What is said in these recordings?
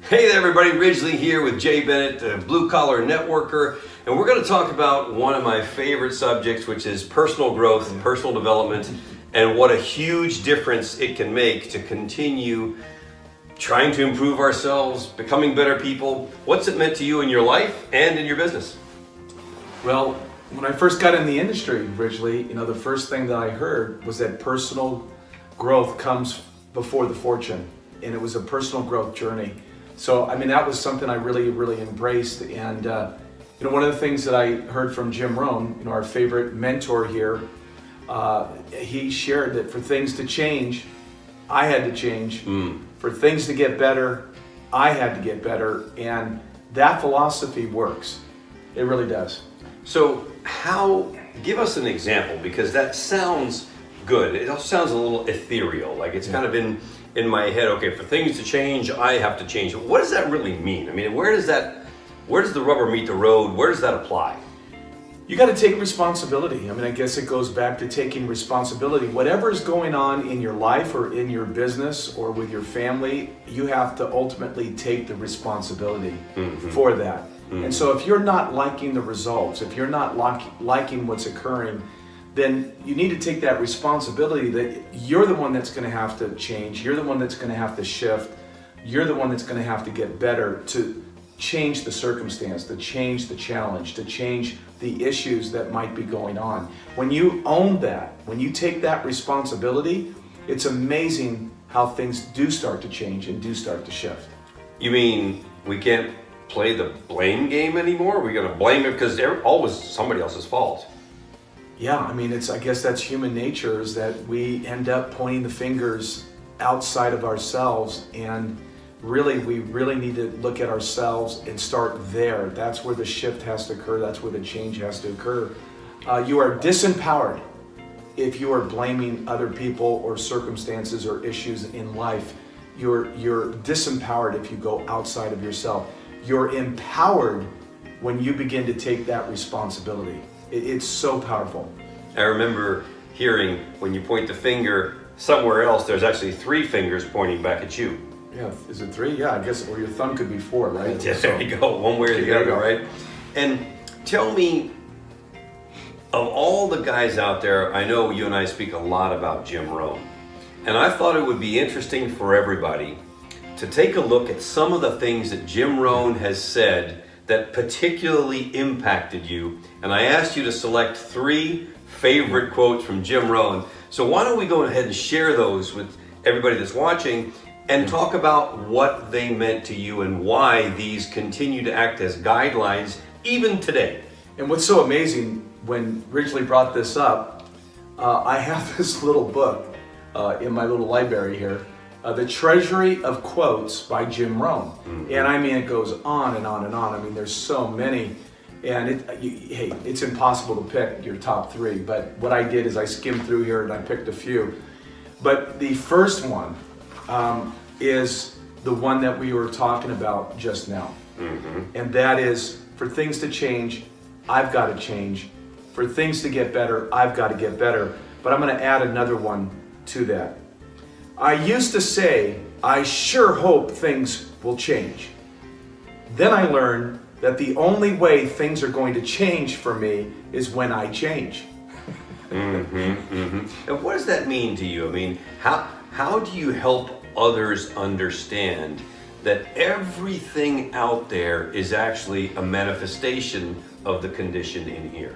Hey there everybody, Ridgely here with Jay Bennett, the Blue Collar Networker, and we're going to talk about one of my favorite subjects, which is personal growth, personal development, and what a huge difference it can make to continue trying to improve ourselves, becoming better people. What's it meant to you in your life and in your business? Well, when I first got in the industry, Ridgely, the first thing that I heard was that personal growth comes before the fortune, and it was a personal growth journey. So, that was something I really embraced. And, one of the things that I heard from Jim Rohn, our favorite mentor here, he shared that for things to change, I had to change. For things to get better, I had to get better. And that philosophy works. It really does. So give us an example, because that sounds good. It also sounds a little ethereal, like it's kind of in my head. Okay, for things to change, I have to change. What does that really mean? Where does the rubber meet the road? Where does that apply? You got to take responsibility. I guess it goes back to taking responsibility. Whatever is going on in your life or in your business or with your family, you have to ultimately take the responsibility for that. And so if you're not liking the results, if you're not liking what's occurring, then you need to take that responsibility that you're the one that's going to have to change. You're the one that's going to have to shift. You're the one that's going to have to get better to change the circumstance, to change the challenge, to change the issues that might be going on. When you own that, when you take that responsibility, it's amazing how things do start to change and do start to shift. You mean we can't play the blame game anymore? We're going to blame it because they're always somebody else's fault. Yeah, I guess that's human nature, is that we end up pointing the fingers outside of ourselves, and we really need to look at ourselves and start there. That's where the shift has to occur. That's where the change has to occur. You are disempowered if you are blaming other people or circumstances or issues in life. You're disempowered if you go outside of yourself. You're empowered when you begin to take that responsibility. It's so powerful. I remember hearing when you point the finger somewhere else, there's actually 3 fingers pointing back at you. Yeah, is it 3? Yeah, I guess, or your thumb could be 4, right? Yeah, there you go, one way or the other, right? And tell me, of all the guys out there, I know you and I speak a lot about Jim Rohn, and I thought it would be interesting for everybody to take a look at some of the things that Jim Rohn has said that particularly impacted you. And I asked you to select 3 favorite quotes from Jim Rohn. So why don't we go ahead and share those with everybody that's watching and talk about what they meant to you and why these continue to act as guidelines even today. And what's so amazing, when Ridgely brought this up, I have this little book in my little library here, The Treasury of Quotes by Jim Rohn. And it goes on and on and on. There's so many. And it's impossible to pick your top 3. But what I did is I skimmed through here and I picked a few. But the first one is the one that we were talking about just now. And that is, for things to change, I've got to change. For things to get better, I've got to get better. But I'm going to add another one to that. I used to say, I sure hope things will change. Then I learned that the only way things are going to change for me is when I change. And what does that mean to you? How do you help others understand that everything out there is actually a manifestation of the condition in here?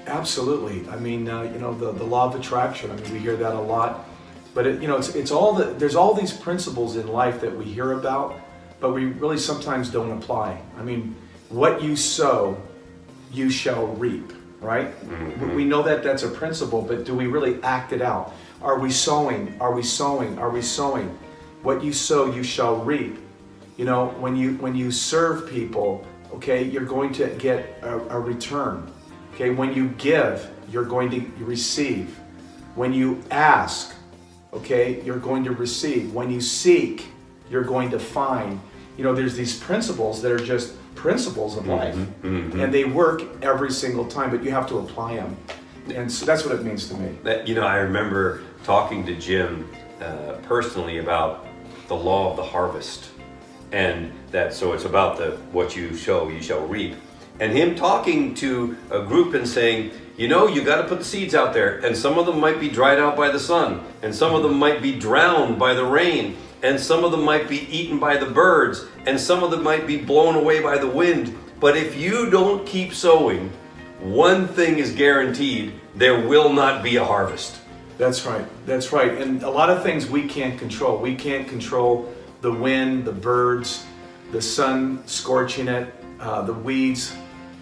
Absolutely. The law of attraction, we hear that a lot. But it's all there's all these principles in life that we hear about, but we really sometimes don't apply. What you sow, you shall reap, right? We know that that's a principle, but do we really act it out? Are we sowing? Are we sowing? Are we sowing? What you sow, you shall reap. When you serve people, okay, you're going to get a return. Okay, when you give, you're going to receive. When you ask, okay, you're going to receive. When you seek, you're going to find. There's these principles that are just principles of life, and they work every single time, but you have to apply them. And so that's what it means to me. I remember talking to Jim personally about the law of the harvest. And so it's about what you sow, you shall reap. And him talking to a group and saying, you got to put the seeds out there, and some of them might be dried out by the sun, and some of them might be drowned by the rain, and some of them might be eaten by the birds, and some of them might be blown away by the wind. But if you don't keep sowing, one thing is guaranteed: there will not be a harvest. That's right. That's right. And a lot of things we can't control. We can't control the wind, the birds, the sun scorching it, the weeds,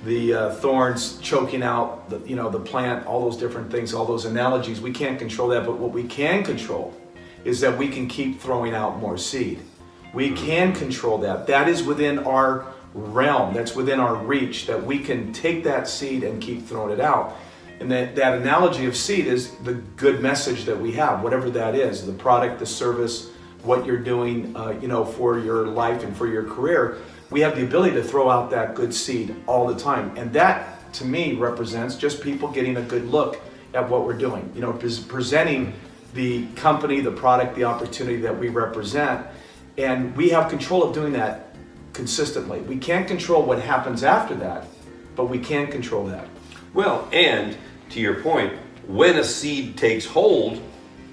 the thorns choking out the plant, all those different things, all those analogies. We can't control that, but what we can control is that we can keep throwing out more seed. We can control that. That is within our realm. That's within our reach, that we can take that seed and keep throwing it out. And that analogy of seed is the good message that we have, whatever that is, the product, the service, what you're doing, for your life and for your career. We have the ability to throw out that good seed all the time. And that, to me, represents just people getting a good look at what we're doing. Presenting the company, the product, the opportunity that we represent. And we have control of doing that consistently. We can't control what happens after that, but we can control that. Well, and to your point, when a seed takes hold,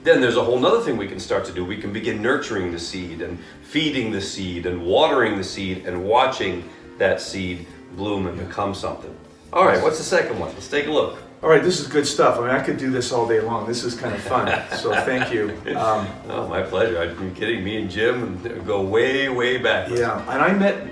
then there's a whole nother thing we can start to do. We can begin nurturing the seed and feeding the seed and watering the seed and watching that seed bloom and become something. All right, what's the second one? Let's take a look. All right, this is good stuff. I mean, I could do this all day long. This is kind of fun, so thank you. Oh, my pleasure. Are you kidding? Me and Jim go way, way back. Yeah, and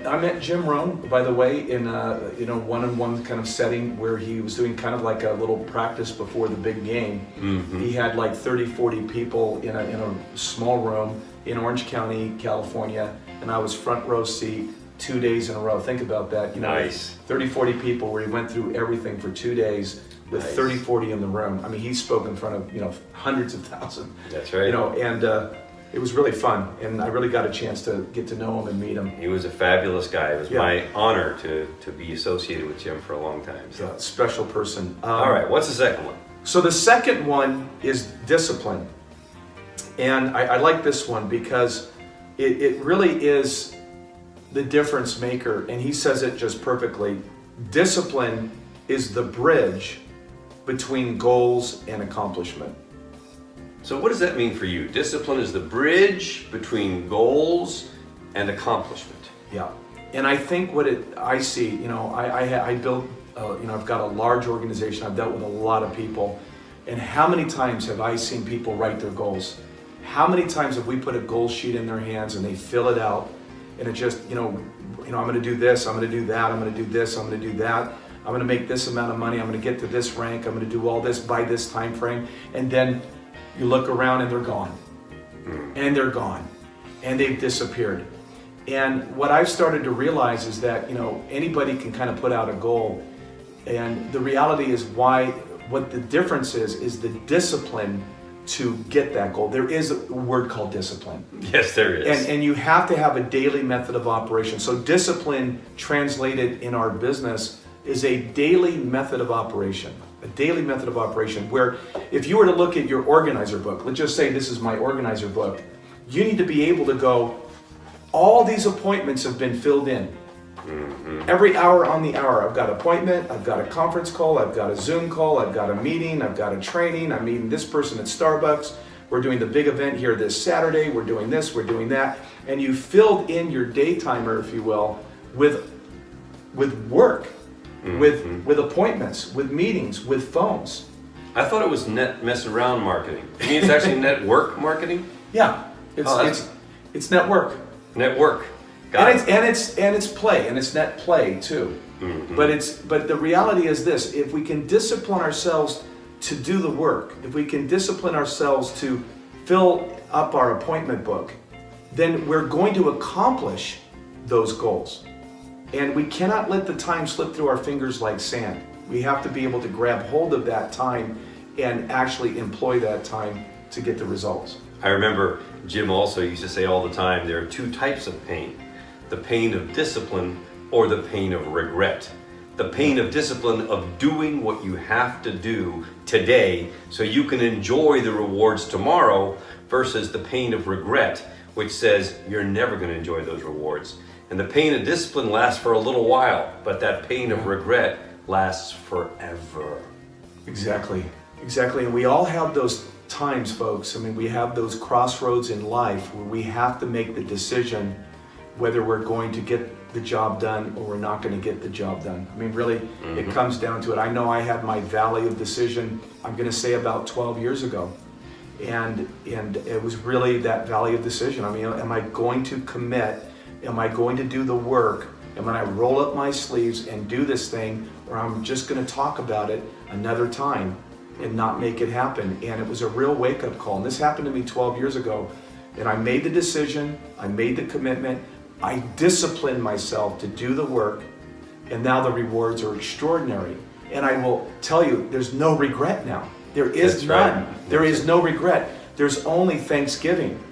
I met Jim Rohn, by the way, in a one-on-one kind of setting where he was doing kind of like a little practice before the big game. Mm-hmm. He had like 30, 40 people in a small room in Orange County, California, and I was front row seat 2 days in a row. Think about that. Nice. 30, 40 people where he went through everything for 2 days. With nice. 30, 40 in the room. I mean, he spoke in front of, hundreds of thousands. That's right. And it was really fun. And I really got a chance to get to know him and meet him. He was a fabulous guy. It was my honor to be associated with Jim for a long time. So. Yeah, special person. All right, what's the second one? So the second one is discipline. And I like this one because it really is the difference maker. And he says it just perfectly. Discipline is the bridge between goals and accomplishment. So what does that mean for you? Discipline is the bridge between goals and accomplishment. Yeah, and I think I see, I built, I've got a large organization. I've dealt with a lot of people, and how many times have I seen people write their goals? How many times have we put a goal sheet in their hands and they fill it out, and it just, I'm going to do this, I'm going to do that, I'm going to do this, I'm going to do that. I'm going to make this amount of money, I'm going to get to this rank, I'm going to do all this by this time frame, and then you look around and they're gone. And they're gone. And they've disappeared. And what I've started to realize is that, anybody can kind of put out a goal. And the reality is what the difference is the discipline to get that goal. There is a word called discipline. Yes, there is. And you have to have a daily method of operation. So discipline, translated in our business, is a daily method of operation. A daily method of operation where if you were to look at your organizer book, let's just say this is my organizer book, you need to be able to go, all these appointments have been filled in. Mm-hmm. Every hour on the hour, I've got an appointment, I've got a conference call, I've got a Zoom call, I've got a meeting, I've got a training, I'm meeting this person at Starbucks, we're doing the big event here this Saturday, we're doing this, we're doing that. And you filled in your day timer, if you will, with work. Mm-hmm. With appointments, with meetings, with phones. I thought it was net mess around marketing. You mean it's actually network marketing? Yeah, it's network. Network. And it's play, and it's net play too. Mm-hmm. But the reality is this: if we can discipline ourselves to do the work, if we can discipline ourselves to fill up our appointment book, then we're going to accomplish those goals. And we cannot let the time slip through our fingers like sand. We have to be able to grab hold of that time and actually employ that time to get the results. I remember Jim also used to say all the time, there are two types of pain. The pain of discipline or the pain of regret. The pain of discipline of doing what you have to do today so you can enjoy the rewards tomorrow versus the pain of regret which says you're never going to enjoy those rewards. And the pain of discipline lasts for a little while, but that pain of regret lasts forever. Exactly. And we all have those times, folks. I mean, we have those crossroads in life where we have to make the decision whether we're going to get the job done or we're not going to get the job done. I mean, really, it comes down to it. I know I had my valley of decision, I'm going to say about 12 years ago. And it was really that valley of decision. I mean, am I going to commit? Am I going to do the work? Am I roll up my sleeves and do this thing, or I'm just going to talk about it another time and not make it happen? And it was a real wake-up call. And this happened to me 12 years ago. And I made the decision, I made the commitment, I disciplined myself to do the work, and now the rewards are extraordinary. And I will tell you, there's no regret now. There is none. Right. There is no regret. There's only thanksgiving,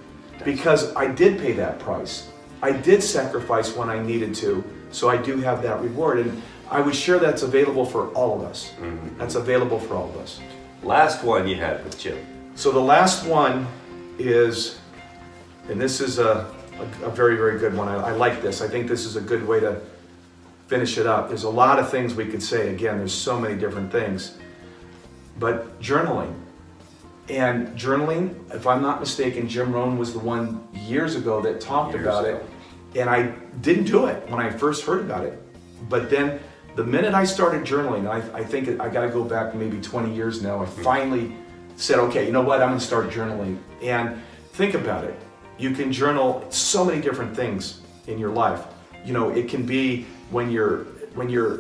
because I did pay that price. I did sacrifice when I needed to, so I do have that reward. And I would share that's available for all of us. That's available for all of us. Last one you had with Jim. So the last one is, and this is a very, very good one. I like this. I think this is a good way to finish it up. There's a lot of things we could say. Again, there's so many different things. But journaling. And journaling, if I'm not mistaken, Jim Rohn was the one years ago that talked about it. And I didn't do it when I first heard about it. But then the minute I started journaling, I think I got to go back maybe 20 years now, I finally said, okay, you know what, I'm going to start journaling. And think about it. You can journal so many different things in your life. You know, it can be when you're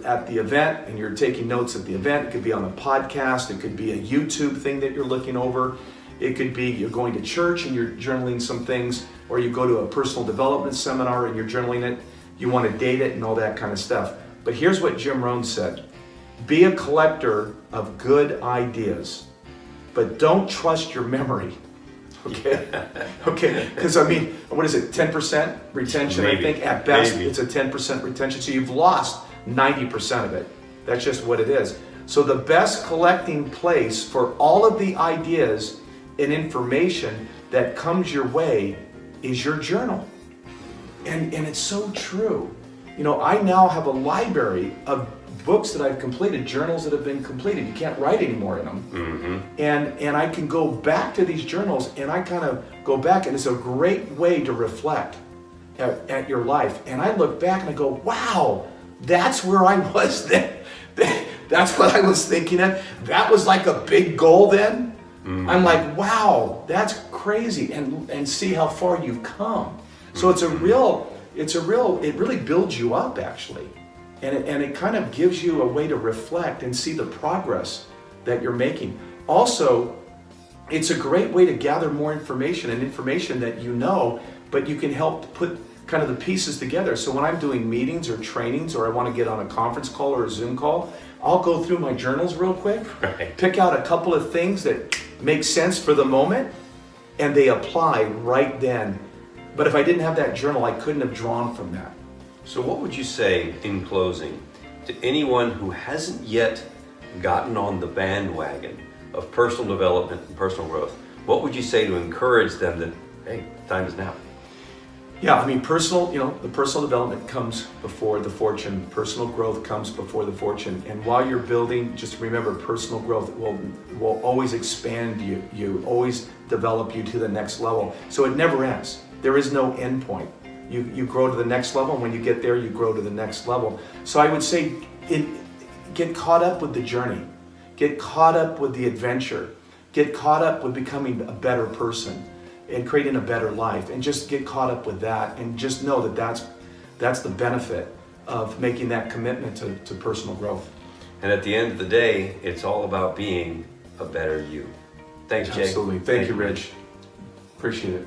at the event and you're taking notes at the event. It could be on a podcast. It could be a YouTube thing that you're looking over. It could be you're going to church and you're journaling some things, or you go to a personal development seminar and you're journaling it. You want to date it and all that kind of stuff. But here's what Jim Rohn said. Be a collector of good ideas, but don't trust your memory. Okay? Okay, because I mean, what is it, 10% retention, maybe. I think? At best, maybe. It's a 10% retention. So you've lost 90% of it. That's just what it is. So the best collecting place for all of the ideas and information that comes your way is your journal. And it's so true. You know, I now have a library of books that I've completed, journals that have been completed. You can't write anymore in them. And I can go back to these journals and I kind of go back, and it's a great way to reflect at your life. And I look back and I go, wow, that's where I was then. That's what I was thinking of. That was like a big goal then. I'm like, wow, that's crazy. And see how far you've come. So it really builds you up, actually. And it kind of gives you a way to reflect and see the progress that you're making. Also, it's a great way to gather more information, and information that you know, but you can help put kind of the pieces together. So when I'm doing meetings or trainings, or I want to get on a conference call or a Zoom call, I'll go through my journals real quick, pick out a couple of things that make sense for the moment, and they apply right then. But if I didn't have that journal, I couldn't have drawn from that. So what would you say in closing to anyone who hasn't yet gotten on the bandwagon of personal development and personal growth? What would you say to encourage them that, hey, time is now? Yeah, I mean, the personal development comes before the fortune. Personal growth comes before the fortune. And while you're building, just remember, personal growth will always expand you, always develop you to the next level. So it never ends. There is no end point. You grow to the next level, and when you get there, you grow to the next level. So I would say, get caught up with the journey. Get caught up with the adventure. Get caught up with becoming a better person and creating a better life. And just get caught up with that, and just know that that's the benefit of making that commitment to personal growth. And at the end of the day, it's all about being a better you. Thanks, Jay. Absolutely. Thank you, Rich. Appreciate it.